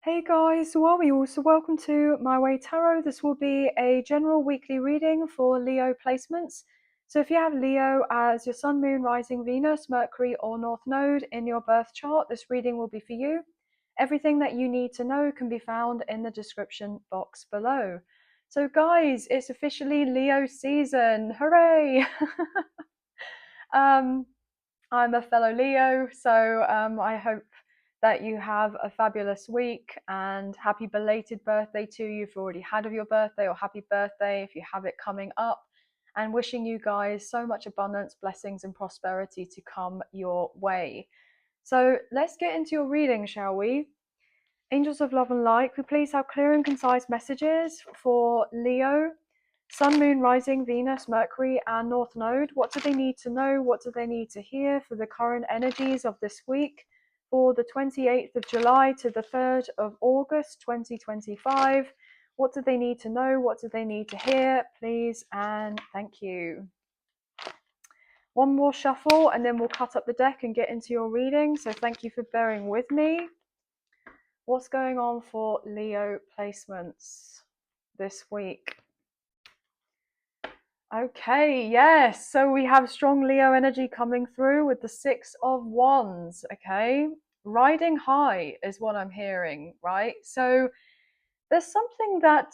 Hey guys, so are you also welcome to My Way Tarot. This will be a general weekly reading for Leo placements. So if you have Leo as your Sun, Moon, Rising, Venus, Mercury or North Node in your birth chart, this reading will be for you. Everything that you need to know can be found in the description box below. So guys, it's officially Leo season. Hooray! um, I'm a fellow Leo, so I hope that you have a fabulous week and happy belated birthday to you if you already had of your birthday, or happy birthday if you have it coming up, and wishing you guys so much abundance, blessings and prosperity to come your way. So let's get into your reading, shall we? Angels of love and light, could we please have clear and concise messages for Leo, Sun, Moon, Rising, Venus, Mercury, and North Node? What do they need to know? What do they need to hear for the current energies of this week, for the 28th of July to the 3rd of August 2025? What do they need to know? What do they need to hear? Please and thank you. One more shuffle and then we'll cut up the deck and get into your reading. So thank you for bearing with me. What's going on for Leo placements this week? Okay, yes. So we have strong Leo energy coming through with the Six of Wands, okay? Riding high is what I'm hearing, right? So there's something that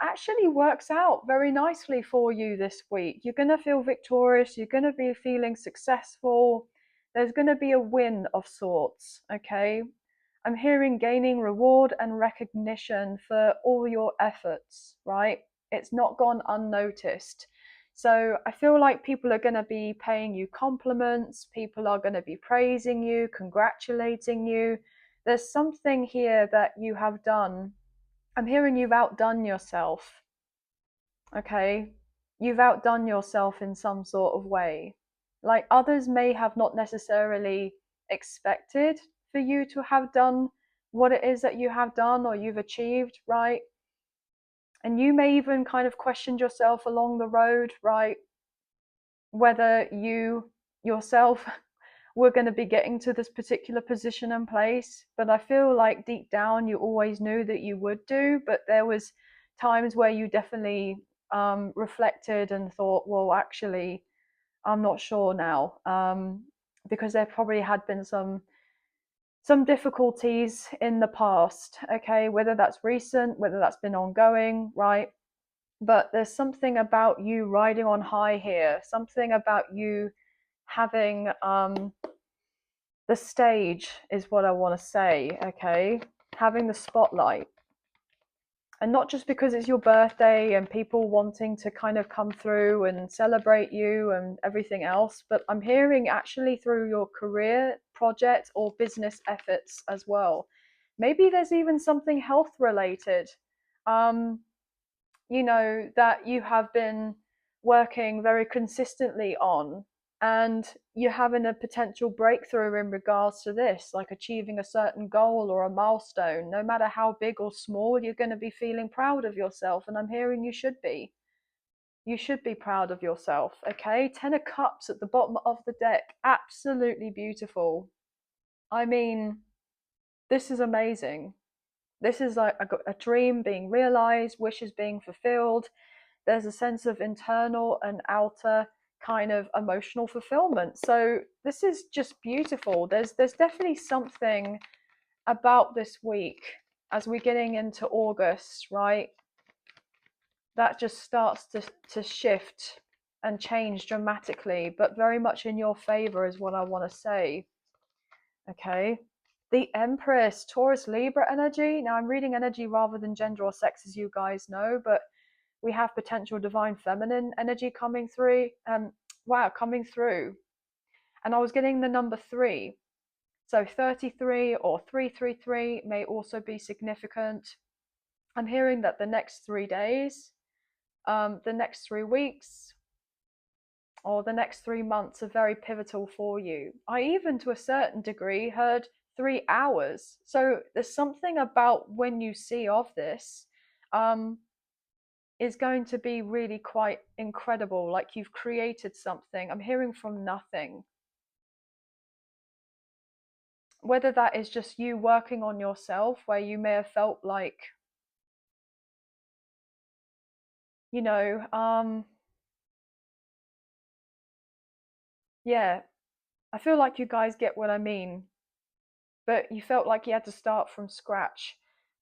actually works out very nicely for you this week. You're going to feel victorious. You're going to be feeling successful. There's going to be a win of sorts, okay? I'm hearing gaining reward and recognition for all your efforts, right? It's not gone unnoticed. So I feel like people are going to be paying you compliments. People are going to be praising you, congratulating you. There's something here that you have done. I'm hearing you've outdone yourself. Okay? You've outdone yourself in some sort of way. Like others may have not necessarily expected for you to have done what it is that you have done or you've achieved, right? And you may even kind of questioned yourself along the road, right? Whether you yourself were going to be getting to this particular position and place. But I feel like deep down you always knew that you would do, but there was times where you definitely reflected and thought, well, actually, I'm not sure now, because there probably had been some difficulties in the past, okay, whether that's recent, whether that's been ongoing, right? But there's something about you riding on high here, something about you having the stage is what I want to say, okay? Having the spotlight. And not just because it's your birthday and people wanting to kind of come through and celebrate you and everything else, but I'm hearing actually through your career, project, or business efforts as well. Maybe there's even something health related, that you have been working very consistently on, and you're having a potential breakthrough in regards to this, like achieving a certain goal or a milestone. No matter how big or small, you're going to be feeling proud of yourself, and I'm hearing you should be. You should be proud of yourself, okay? 10 of Cups at the bottom of the deck. Absolutely beautiful. I mean, this is amazing. This is like a dream being realized, wishes being fulfilled. There's a sense of internal and outer kind of emotional fulfillment. So this is just beautiful. There's definitely something about this week as we're getting into August, right? That just starts to shift and change dramatically, but very much in your favor is what I want to say. Okay. The Empress, Taurus, Libra energy. Now I'm reading energy rather than gender or sex, as you guys know, but we have potential divine feminine energy coming through. Coming through. And I was getting the number 3. So 33 or 333 may also be significant. I'm hearing that the next 3 days, the next 3 weeks, or the next 3 months are very pivotal for you. I even, to a certain degree, heard 3 hours. So there's something about when you see of this, is going to be really quite incredible. Like you've created something. I'm hearing from nothing. whether that is just you working on yourself, where you may have felt like, you know, yeah, I feel like you guys get what I mean, but you felt like you had to start from scratch.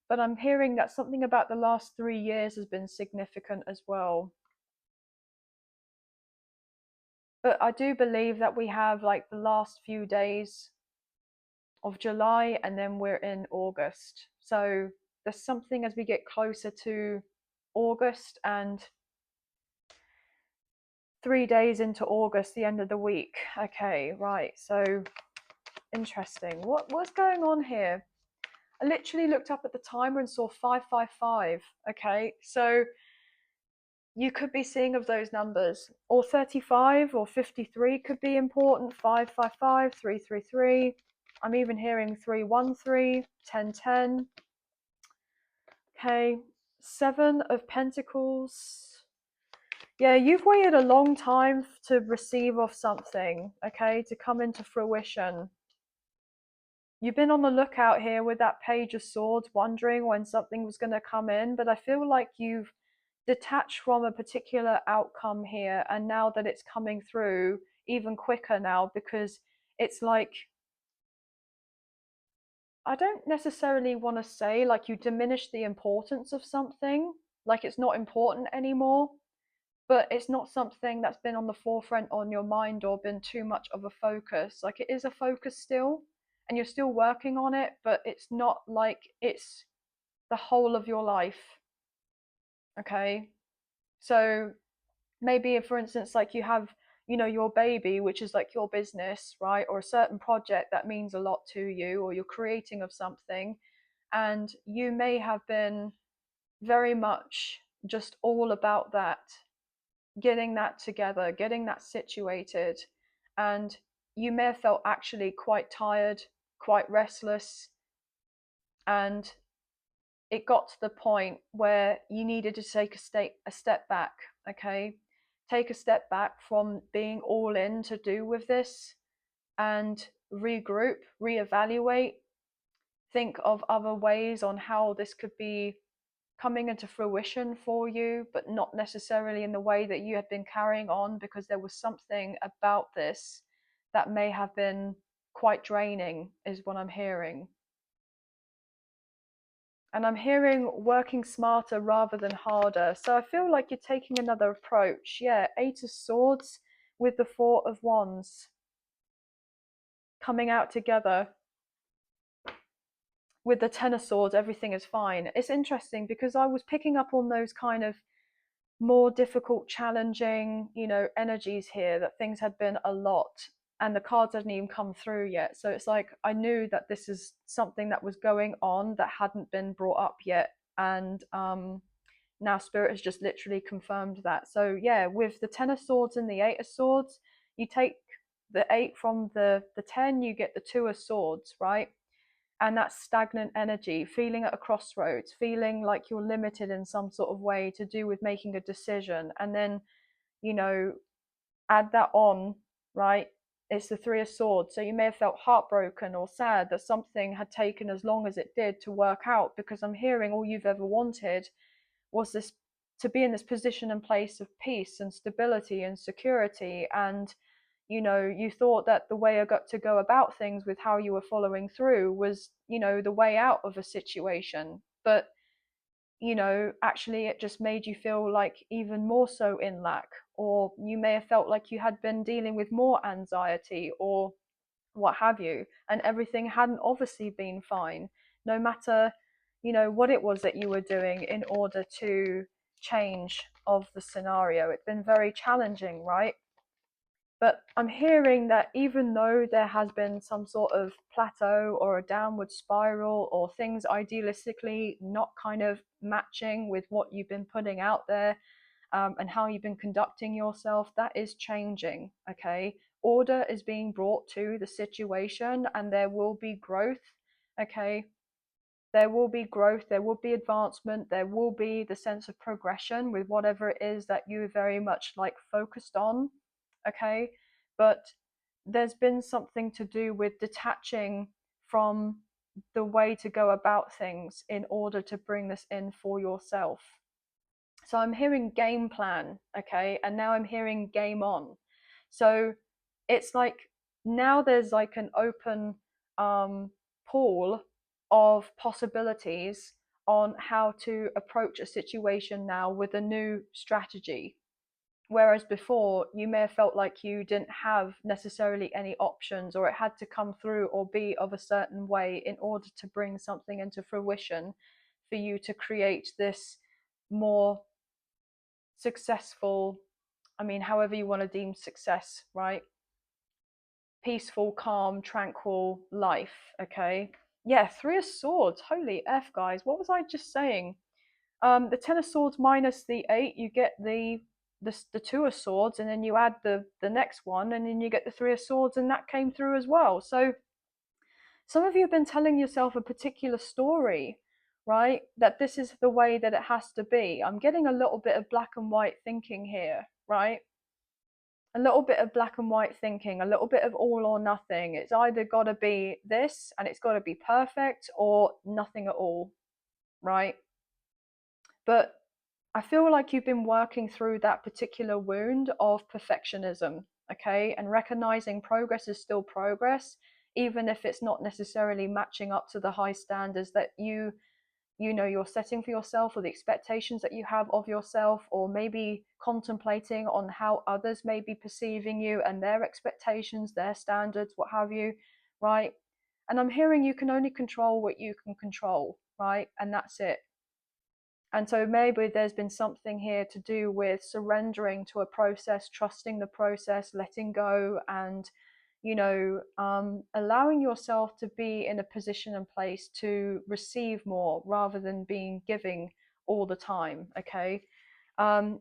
But I'm hearing that something about the last 3 years has been significant as well. But I do believe that we have like the last few days of July and then we're in August. So there's something as we get closer to August and 3 days into August, the end of the week. Okay, right. So interesting. What's going on here? I literally looked up at the timer and saw 555. Okay, so you could be seeing of those numbers, or 35 or 53 could be important. 555, 333. I'm even hearing 313, 1010. Okay, Seven of Pentacles. Yeah, you've waited a long time to receive of something, okay, to come into fruition. You've been on the lookout here with that Page of Swords, wondering when something was going to come in, but I feel like you've detached from a particular outcome here, and now that it's coming through even quicker now, because it's like, I don't necessarily want to say like you diminish the importance of something, like it's not important anymore, but it's not something that's been on the forefront on your mind or been too much of a focus. Like it is a focus still, and you're still working on it, but it's not like it's the whole of your life. Okay, so maybe if, for instance, like you have, you know, your baby, which is like your business, right, or a certain project that means a lot to you, or you're creating of something, and you may have been very much just all about that, getting that together, getting that situated, and you may have felt actually quite tired, quite restless, and it got to the point where you needed to take a step back, okay? Take a step back from being all in to do with this, and regroup, reevaluate, think of other ways on how this could be coming into fruition for you, but not necessarily in the way that you had been carrying on, because there was something about this that may have been quite draining, is what I'm hearing. And I'm hearing working smarter rather than harder. So I feel like you're taking another approach. Yeah, Eight of Swords with the Four of Wands coming out together. With the Ten of Swords, everything is fine. It's interesting because I was picking up on those kind of more difficult, challenging, you know, energies here, that things had been a lot and the cards hadn't even come through yet. So it's like I knew that this is something that was going on that hadn't been brought up yet. And now Spirit has just literally confirmed that. So yeah, with the Ten of Swords and the Eight of Swords, you take the 8 from the 10, you get the Two of Swords, right? And that stagnant energy, feeling at a crossroads, feeling like you're limited in some sort of way to do with making a decision. And then, you know, add that on, right? It's the Three of Swords. So you may have felt heartbroken or sad that something had taken as long as it did to work out, because I'm hearing all you've ever wanted was this, to be in this position and place of peace and stability and security. And you know, you thought that the way I got to go about things with how you were following through was, you know, the way out of a situation. But, you know, actually it just made you feel like even more so in lack, or you may have felt like you had been dealing with more anxiety or what have you, and everything hadn't obviously been fine, no matter, you know, what it was that you were doing in order to change of the scenario. It's been very challenging, right? But I'm hearing that even though there has been some sort of plateau or a downward spiral, or things idealistically not kind of matching with what you've been putting out there, and how you've been conducting yourself, that is changing, okay? Order is being brought to the situation, and there will be growth, okay? There will be growth, there will be advancement, there will be the sense of progression with whatever it is that you very much like focused on, okay? But there's been something to do with detaching from the way to go about things in order to bring this in for yourself. So I'm hearing game plan, okay, and now I'm hearing game on. So it's like now there's like an open pool of possibilities on how to approach a situation now with a new strategy. Whereas before, you may have felt like you didn't have necessarily any options, or it had to come through or be of a certain way in order to bring something into fruition for you to create this more successful, I mean, however you want to deem success, right? Peaceful, calm, tranquil life, okay? Yeah, Three of Swords. Holy F, guys. What was I just saying? The Ten of Swords minus the 8, you get the Two of Swords, and then you add the next one, and then you get the Three of Swords, and that came through as well. So some of you have been telling yourself a particular story, right? That this is the way that it has to be. I'm getting a little bit of black and white thinking here, right? A little bit of black and white thinking, a little bit of all or nothing. It's either got to be this and it's got to be perfect, or nothing at all, right? But I feel like you've been working through that particular wound of perfectionism, okay? And recognizing progress is still progress, even if it's not necessarily matching up to the high standards that you know you're setting for yourself, or the expectations that you have of yourself, or maybe contemplating on how others may be perceiving you and their expectations, their standards, what have you, right? And I'm hearing you can only control what you can control, right? And that's it. And so maybe there's been something here to do with surrendering to a process, trusting the process, letting go, and allowing yourself to be in a position and place to receive more rather than being giving all the time. Okay.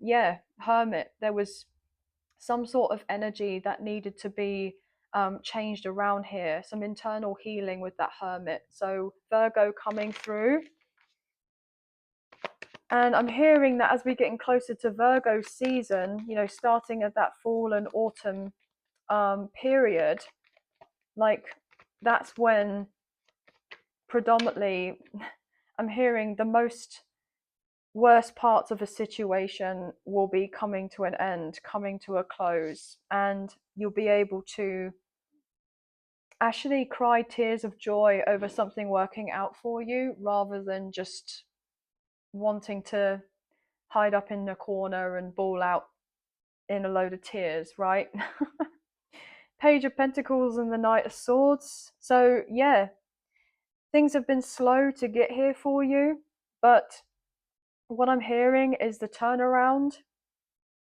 Yeah, Hermit. There was some sort of energy that needed to be changed around here, some internal healing with that Hermit. So Virgo coming through. And I'm hearing that as we're getting closer to Virgo season, starting at that fall and autumn period, like that's when predominantly I'm hearing the most worst parts of a situation will be coming to an end, coming to a close, and you'll be able to actually cry tears of joy over something working out for you rather than just wanting to hide up in the corner and bawl out in a load of tears, right? Page of Pentacles and the Knight of Swords. So yeah, things have been slow to get here for you, but what I'm hearing is the turnaround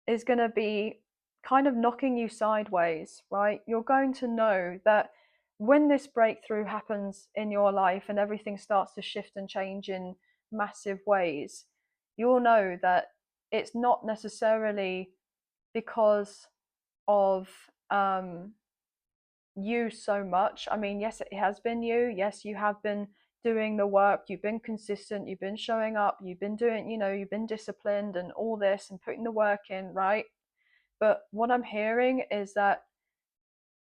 is going to be kind of knocking you sideways, right? You're going to know that when this breakthrough happens in your life and everything starts to shift and change in massive ways, you'll know that it's not necessarily because of you so much. I mean, yes, it has been you. Yes, you have been doing the work, you've been consistent, you've been showing up, you've been doing, you've been disciplined and all this and putting the work in, right? But what I'm hearing is that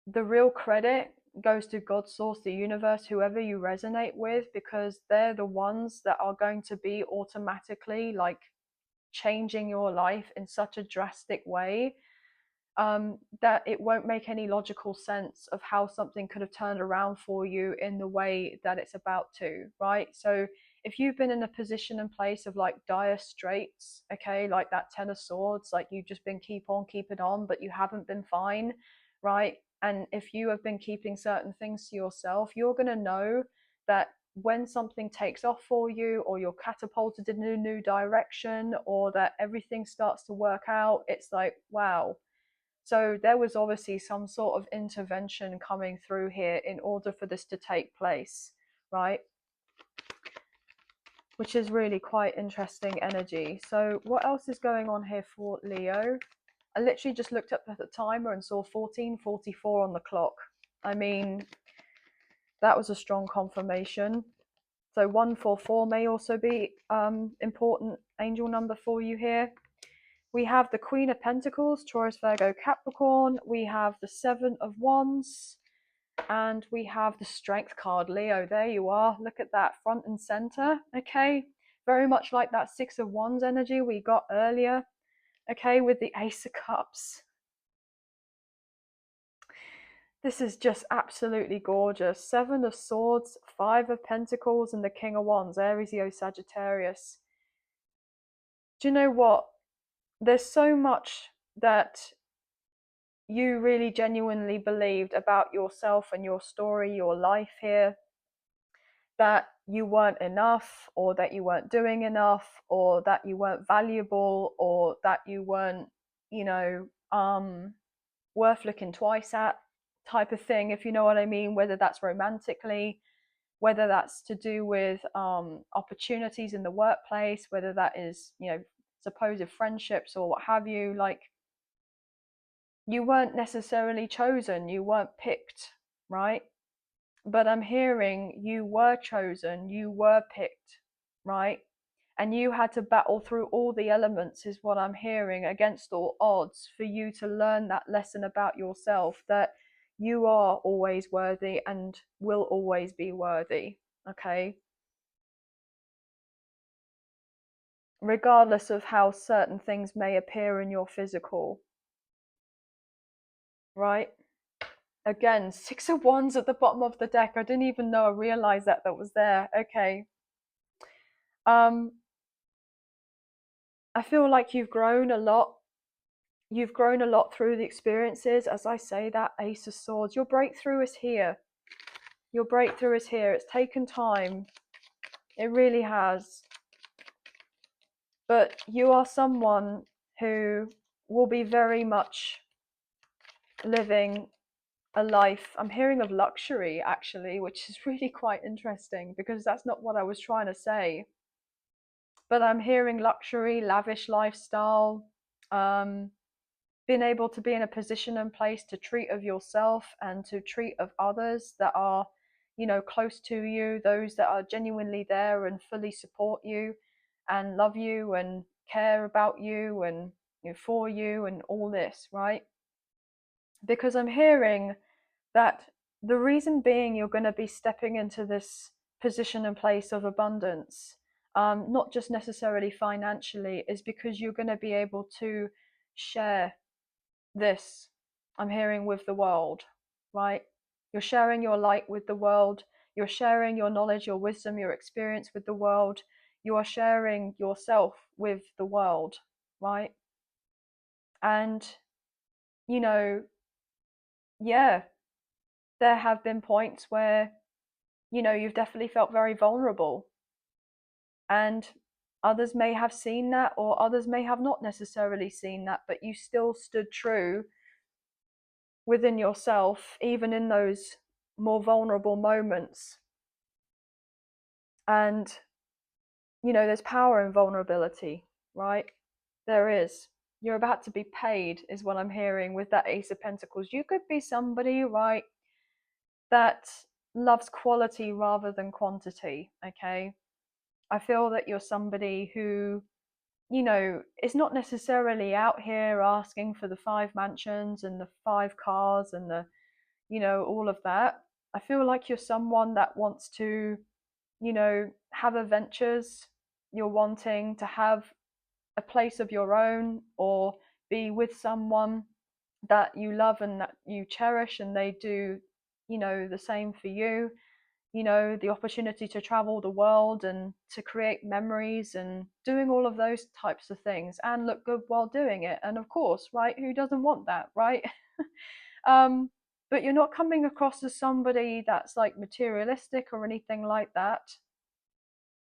the real credit goes to God, source, the universe, whoever you resonate with, because they're the ones that are going to be automatically like changing your life in such a drastic way that it won't make any logical sense of how something could have turned around for you in the way that it's about to, right? So if you've been in a position and place of like dire straits, okay, like that Ten of Swords, like you've just been keeping on, but you haven't been fine, right? And if you have been keeping certain things to yourself, you're going to know that when something takes off for you, or you're catapulted in a new direction, or that everything starts to work out, it's like, wow. So there was obviously some sort of intervention coming through here in order for this to take place, right? Which is really quite interesting energy. So what else is going on here for Leo? I literally just looked up at the timer and saw 14:44 on the clock. I mean, that was a strong confirmation. So 144 may also be important angel number for you here. We have the Queen of Pentacles, Taurus, Virgo, Capricorn. We have the Seven of Wands. And we have the Strength card, Leo. There you are. Look at that, front and center. Okay, very much like that Six of Wands energy we got earlier. Okay, with the Ace of Cups. This is just absolutely gorgeous. Seven of Swords, Five of Pentacles, and the King of Wands, Aries, Leo, Sagittarius. Do you know what? There's so much that you really genuinely believed about yourself and your story, your life here, that you weren't enough, or that you weren't doing enough, or that you weren't valuable, or that you weren't, you know, worth looking twice at, type of thing, if you know what I mean, whether that's romantically, whether that's to do with opportunities in the workplace, whether that is, you know, supposed friendships or what have you. Like, you weren't necessarily chosen, you weren't picked, right? But I'm hearing you were chosen, you were picked, right? And you had to battle through all the elements, is what I'm hearing, against all odds, for you to learn that lesson about yourself, that you are always worthy and will always be worthy, okay? Regardless of how certain things may appear in your physical, right? Again, Six of Wands at the bottom of the deck. I didn't even know I realized that was there. Okay. I feel like you've grown a lot. You've grown a lot through the experiences. As I say, that Ace of Swords, your breakthrough is here. Your breakthrough is here. It's taken time. It really has. But you are someone who will be very much living a life. I'm hearing of luxury, actually, which is really quite interesting, because that's not what I was trying to say. But I'm hearing luxury, lavish lifestyle, um, being able to be in a position and place to treat of yourself and to treat of others that are, you know, close to you, those that are genuinely there and fully support you and love you and care about you and, you know, for you and all this, right? Because I'm hearing that the reason being you're going to be stepping into this position and place of abundance, not just necessarily financially, is because you're going to be able to share this, I'm hearing, with the world, right? You're sharing your light with the world. You're sharing your knowledge, your wisdom, your experience with the world. You are sharing yourself with the world, right? And, you know, yeah, there have been points where, you know, you've definitely felt very vulnerable. And others may have seen that, or others may have not necessarily seen that, but you still stood true within yourself, even in those more vulnerable moments. And, you know, there's power in vulnerability, right? There is. You're about to be paid, is what I'm hearing with that Ace of Pentacles. You could be somebody, right, that loves quality rather than quantity, okay? I feel that you're somebody who, you know, is not necessarily out here asking for the 5 mansions and the 5 cars and the, you know, all of that. I feel like you're someone that wants to, you know, have adventures. You're wanting to have a place of your own, or be with someone that you love and that you cherish, and they do, you know, the same for you. You know, the opportunity to travel the world and to create memories and doing all of those types of things and look good while doing it. And of course, right, who doesn't want that, right? um, but you're not coming across as somebody that's like materialistic or anything like that.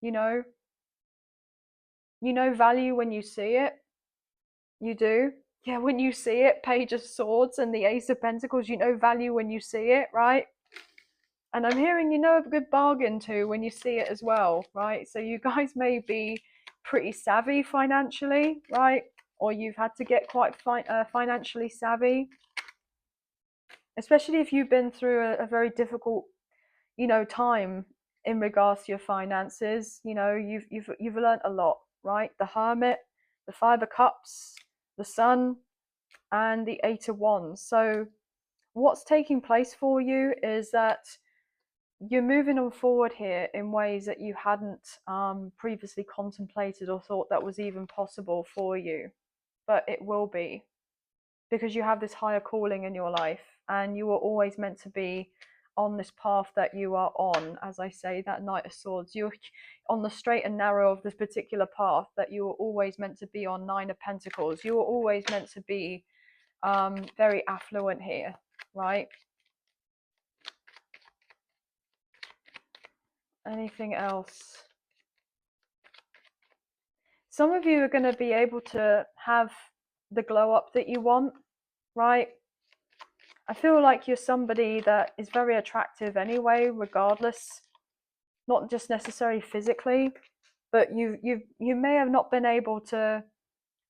You know, value when you see it. You do. Yeah, when you see it, Page of Swords and the Ace of Pentacles, you know value when you see it, right? And I'm hearing you know a good bargain too when you see it as well, right? So you guys may be pretty savvy financially, right? Or you've had to get quite financially savvy, especially if you've been through a very difficult, you know, time in regards to your finances. You know, you've learned a lot, right? The Hermit, the Five of Cups, the Sun, and the Eight of Wands. So what's taking place for you is that you're moving on forward here in ways that you hadn't previously contemplated or thought that was even possible for you. But it will be, because you have this higher calling in your life, and you were always meant to be on this path that you are on. As I say, that Knight of Swords, you're on the straight and narrow of this particular path that you were always meant to be on. Nine of Pentacles, you were always meant to be very affluent here, right? Anything else? Some of you are going to be able to have the glow up that you want, right? I feel like you're somebody that is very attractive anyway, regardless, not just necessarily physically, but you may have not been able to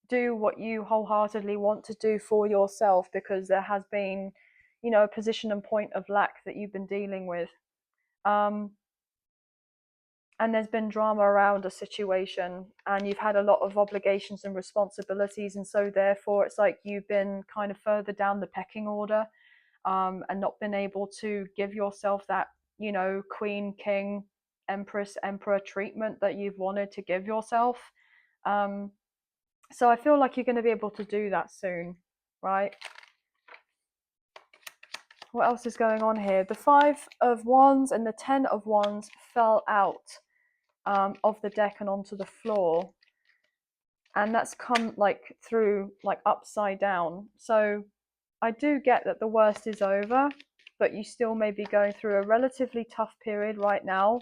do what you wholeheartedly want to do for yourself because there has been, you know, a position and point of lack that you've been dealing with. And there's been drama around a situation, and you've had a lot of obligations and responsibilities, and so therefore it's like you've been kind of further down the pecking order, and not been able to give yourself that, you know, queen, king, empress, emperor treatment that you've wanted to give yourself. So I feel like you're going to be able to do that soon, right? What else is going on here? The Five of Wands and the Ten of Wands fell out of the deck and onto the floor, and that's come like through like upside down. So I do get that the worst is over, but you still may be going through a relatively tough period right now,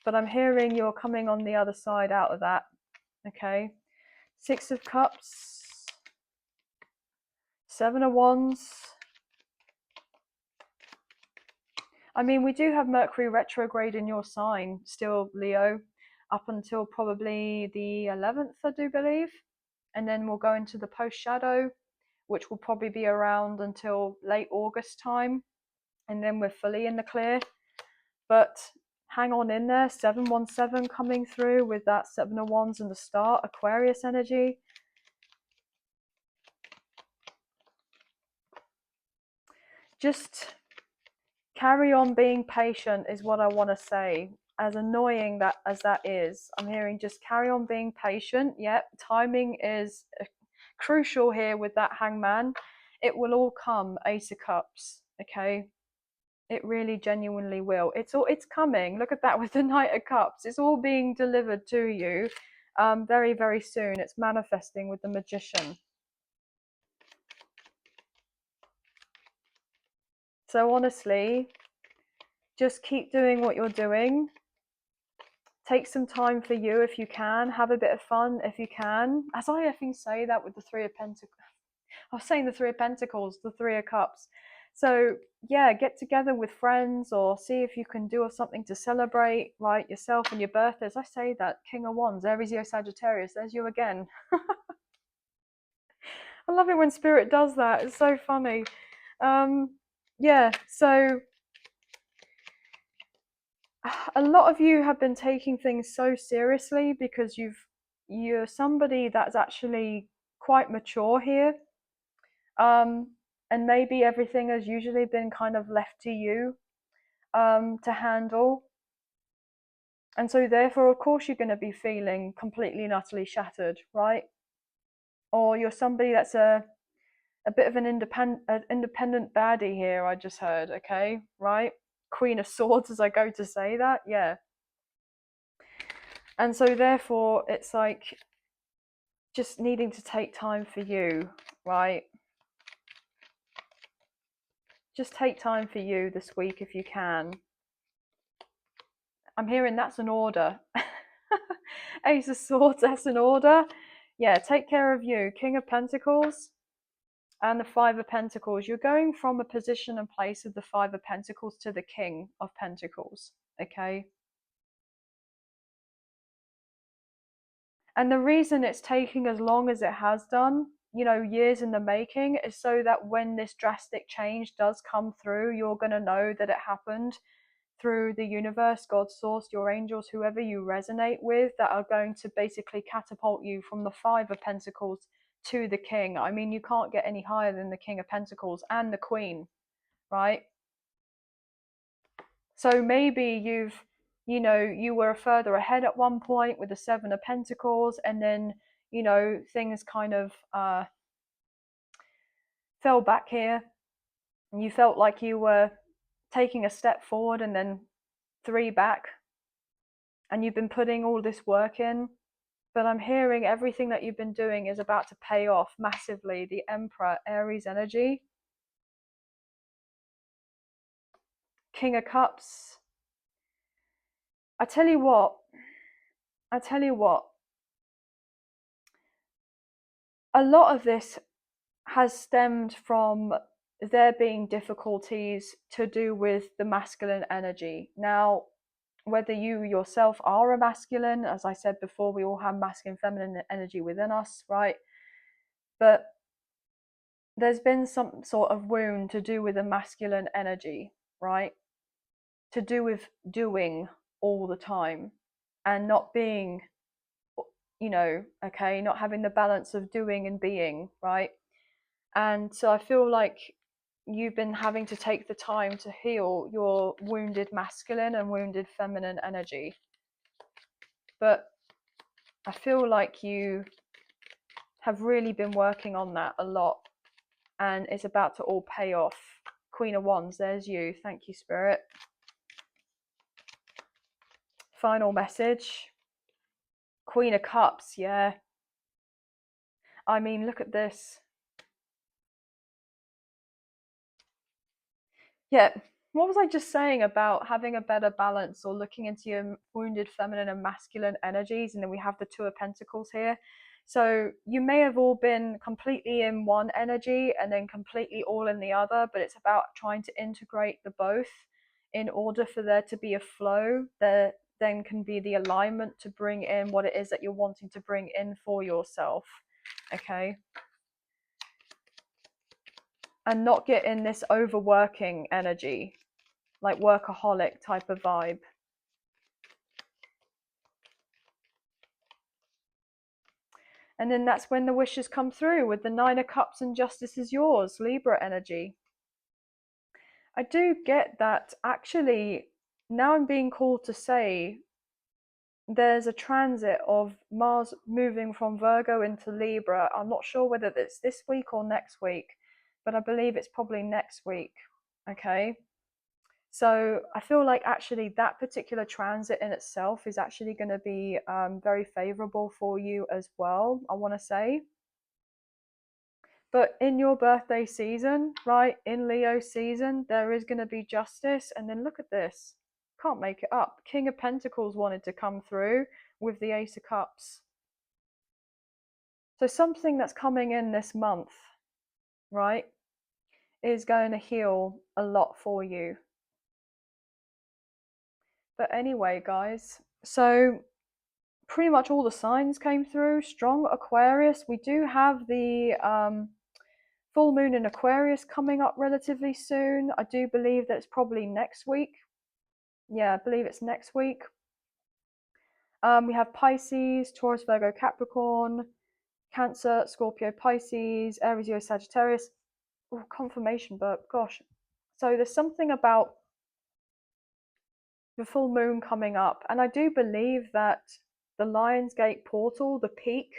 but I'm hearing you're coming on the other side out of that. Okay, Six of Cups, Seven of Wands. I mean, we do have Mercury retrograde in your sign still, Leo, up until probably the 11th, I do believe. And then we'll go into the post shadow, which will probably be around until late August time. And then we're fully in the clear. But hang on in there, 717 coming through with that Seven of Wands and the start, Aquarius energy. Just carry on being patient is what I want to say. As annoying that as that is, I'm hearing just carry on being patient. Yep, timing is crucial here with that Hangman. It will all come, Ace of Cups, okay? It really genuinely will. It's coming. Look at that with the Knight of Cups. It's all being delivered to you very, very soon. It's manifesting with the Magician. So honestly, just keep doing what you're doing. Take some time for you if you can. Have a bit of fun if you can. As I often say that with the Three of Pentacles. I was saying the Three of Pentacles, the Three of Cups. So yeah, get together with friends or see if you can do something to celebrate, right, yourself and your birthdays. I say that, King of Wands, Aries, Leo, Sagittarius, there's you again. I love it when Spirit does that. It's so funny. Yeah, so a lot of you have been taking things so seriously because you're somebody that's actually quite mature here. And maybe everything has usually been kind of left to you to handle. And so therefore, of course, you're going to be feeling completely and utterly shattered, right? Or you're somebody that's a bit of an independent baddie here, I just heard, okay, right? Queen of Swords, as I go to say that, yeah. And so therefore, it's like just needing to take time for you, right? Just take time for you this week if you can. I'm hearing that's an order. Ace of Swords, that's an order. Yeah, take care of you. King of Pentacles and the Five of Pentacles. You're going from a position and place of the Five of Pentacles to the King of Pentacles, okay? And the reason it's taking as long as it has done, you know, years in the making, is so that when this drastic change does come through, you're going to know that it happened through the universe, God, source, your angels, whoever you resonate with, that are going to basically catapult you from the Five of Pentacles to the king. I mean, you can't get any higher than the King of Pentacles and the Queen, right? So maybe you were further ahead at one point with the Seven of Pentacles, and then, things kind of fell back here, and you felt like you were taking a step forward and then three back, and you've been putting all this work in. But I'm hearing everything that you've been doing is about to pay off massively. The Emperor, Aries energy. King of Cups. I tell you what, a lot of this has stemmed from there being difficulties to do with the masculine energy. Now, whether you yourself are a masculine, as I said before, we all have masculine, feminine energy within us, right? But there's been some sort of wound to do with the masculine energy, right? To do with doing all the time and not being, okay, not having the balance of doing and being, right? And so I feel like you've been having to take the time to heal your wounded masculine and wounded feminine energy. But I feel like you have really been working on that a lot, and it's about to all pay off. Queen of Wands, there's you. Thank you, Spirit. Final message. Queen of Cups, yeah. I mean, look at this. Yeah, what was I just saying about having a better balance or looking into your wounded feminine and masculine energies? And then we have the Two of Pentacles here. So you may have all been completely in one energy and then completely all in the other, but it's about trying to integrate the both in order for there to be a flow. There then can be the alignment to bring in what it is that you're wanting to bring in for yourself. Okay. And not get in this overworking energy, like workaholic type of vibe. And then that's when the wishes come through with the Nine of Cups and Justice is yours, Libra energy. I do get that. Actually, now I'm being called to say there's a transit of Mars moving from Virgo into Libra. I'm not sure whether it's this week or next week, but I believe it's probably next week. Okay. So I feel like actually that particular transit in itself is actually going to be very favorable for you as well, I want to say. But in your birthday season, right, in Leo season, there is going to be justice. And then look at this. Can't make it up. King of Pentacles wanted to come through with the Ace of Cups. So something that's coming in this month, right, is going to heal a lot for you. But anyway, guys, so pretty much all the signs came through. Strong Aquarius. We do have the full moon in Aquarius coming up relatively soon. I do believe that it's probably next week. Yeah, I believe it's next week. We have Pisces, Taurus, Virgo, Capricorn, Cancer, Scorpio, Pisces, Aries, Leo, Sagittarius. Oh, confirmation, but gosh. So there's something about the full moon coming up, and I do believe that the Lionsgate portal, the peak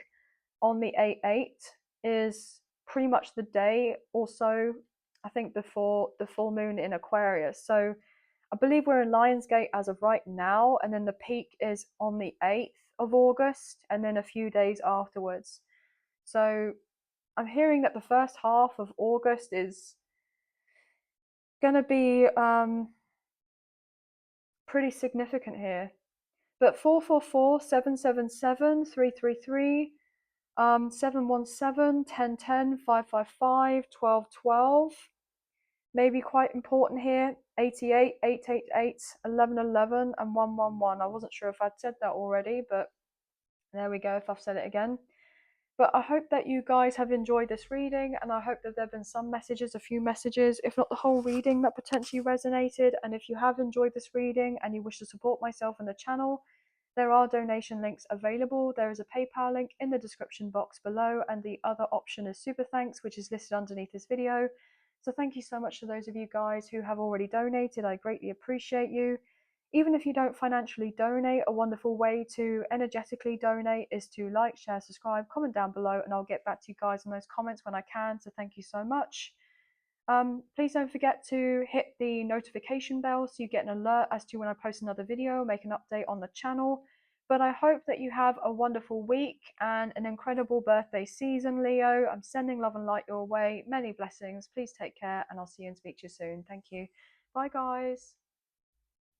on the 8/8, is pretty much the day or so, I think, before the full moon in Aquarius. So I believe we're in Lionsgate as of right now, and then the peak is on the 8th of August, and then a few days afterwards. So I'm hearing that the first half of August is going to be pretty significant here. But 444, 777, 333, 717, 1010, 555, 1212 may be quite important here. 88, 888, 1111, and 111. I wasn't sure if I'd said that already, but there we go, if I've said it again. But I hope that you guys have enjoyed this reading, and I hope that there have been some messages, a few messages, if not the whole reading, that potentially resonated. And if you have enjoyed this reading and you wish to support myself and the channel, There are donation links available. There is a PayPal link in the description box below, and the other option is Super Thanks, which is listed underneath this video. So thank you so much to those of you guys who have already donated. I greatly appreciate you. Even if you don't financially donate, a wonderful way to energetically donate is to like, share, subscribe, comment down below, and I'll get back to you guys in those comments when I can. So thank you so much. Please don't forget to hit the notification bell so you get an alert as to when I post another video, make an update on the channel. But I hope that you have a wonderful week and an incredible birthday season, Leo. I'm sending love and light your way. Many blessings. Please take care, and I'll see you and speak to you soon. Thank you. Bye, guys.